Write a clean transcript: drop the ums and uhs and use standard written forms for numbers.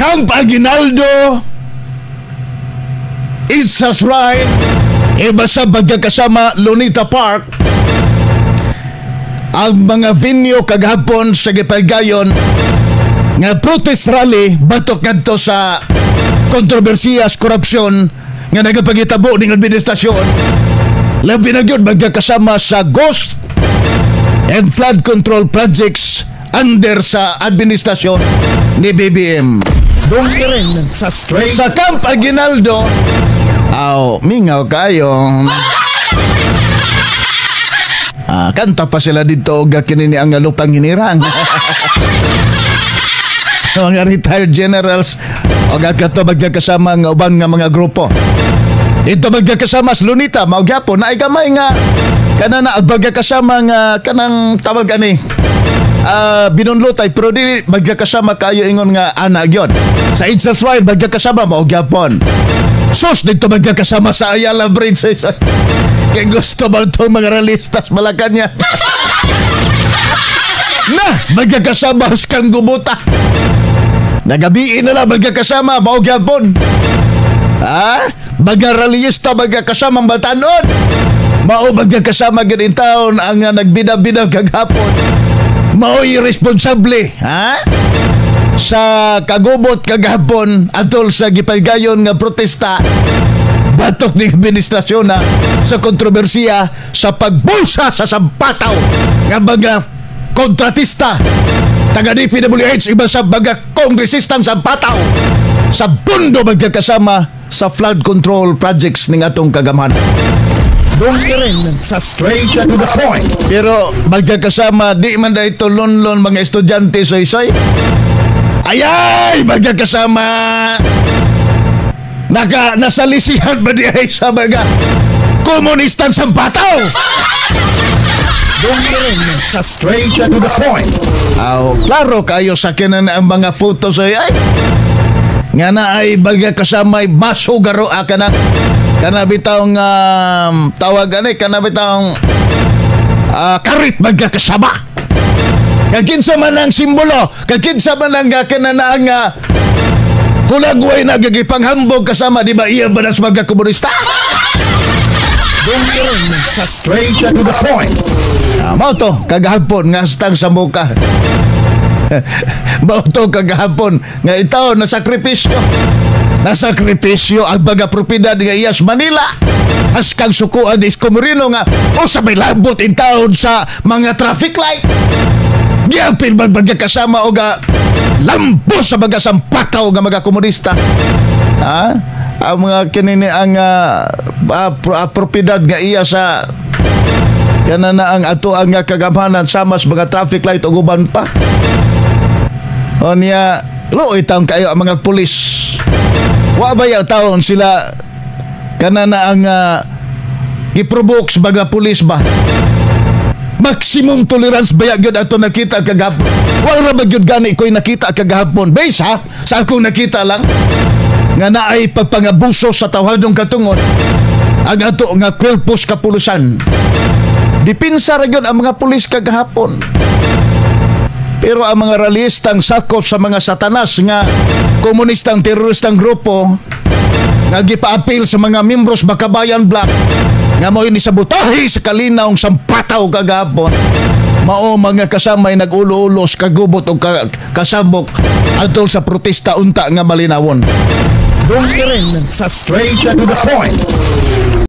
Camp Aguinaldo, It's right. Iba sa pagkakasama Lunita Park. Ang mga venue kagahapon sa Gipaygayon nga protest rally batok ngadto sa kontrobersiya sa korupsyon nga nagapagitabo ning administrasyon. Labi na gyud magkakasama sa ghost and flood control projects under sa administrasyon ni BBM. Doon ka rin sa straight. Sa Camp Aguinaldo, mingaw kayo. Kanta pa sila dito gakinini ang lupang hinirang. Mga retired generals o gagato magkakasama ng ubang nga mga grupo. Dito magkakasama sa Lunita, maugyapon na ay gamay nga kanana magkakasama nga kanang tawag ani binunlutay pero di magkakasama kayo ingon nga anak yun. Sa It's right magkakasama maugyapon. Sus dito magkakasama sa Ayala Bridge. Kaya gusto ba itong mga realistas Malacanang? Na, magkakasama kang gumuta. Nagabiin na lang magkakasama, maugyapon. Mga realista magkakasama batanon. Mao magkakasama ganin taon ang nagbida-bida kagapon. Mao irresponsable, sa kagubot kagapon atol sa Gipaygayon nga protesta. Batok ni administrasyon sa kontrobersiya sa pagbulsa sa sampataw nga mga kontratista taga DPWH iba sa mga kongresistang sampataw sa bundo magkakasama sa flood control projects ning atong kagamahan. Doon ka rin sa straight to the point. Pero magkakasama di man da ito lonlon mga estudyante soy-soy. Ayay magkakasama nasalisihan ba di ay sa mga komunistang sampataw? Doon ka rin sa straight to the point. Klaro kayo sa kinan ang mga photos ay nga na ay baga kasamay masugaro kanabitang tawagan ay kanabitang karit magkakasama. Kakinsa man ang simbolo, kakinsa man ang kananaang hulagway na gagipanghambog kasama, di ba iya ba nas mga komunista? Doon ka rin sa straight to the point. Mao to, kagahapon nga stang sa muka. Mao to kagahapon nga itaw na sakripisyo. Nasakripisyo ang mga propiedad nga iyas Manila. As kang sukuan is Comerino nga sa may labot in taon sa mga traffic light. Giyapin magkasama o ga lambos sa mga sampataw nga mga komunista. Ang mga kinini ang propiedad nga iya sa kanana ang ato ang kagamanan sama sa mga traffic light o guban pa. O niya luoy taong kayo ang mga pulis. Wa ba yung taon sila kanana ang iprovoke sa mga pulis ba? Maximum tolerance ba yun ato nakita kagahapon? Wala ba yun gani ko'y nakita kagahapon? Base sa akong nakita lang nga naay pagpangabuso sa tawhadong katungon ang ato nga korpus kapulusan. Dipinsa ra yun ang mga pulis kagahapon. Pero ang mga realistang sakop sa mga satanas nga komunistang teroristang grupo nga gipa-appeal sa mga membros Bakabayan Black nga mao ni sabotahe sa kalinaong sampataw kagahapon. Mao mga kasamay nag-ulo-ulos kagubot o kasambok atol sa protesta unta nga malinawon. Doon ka rin sa straight to the point.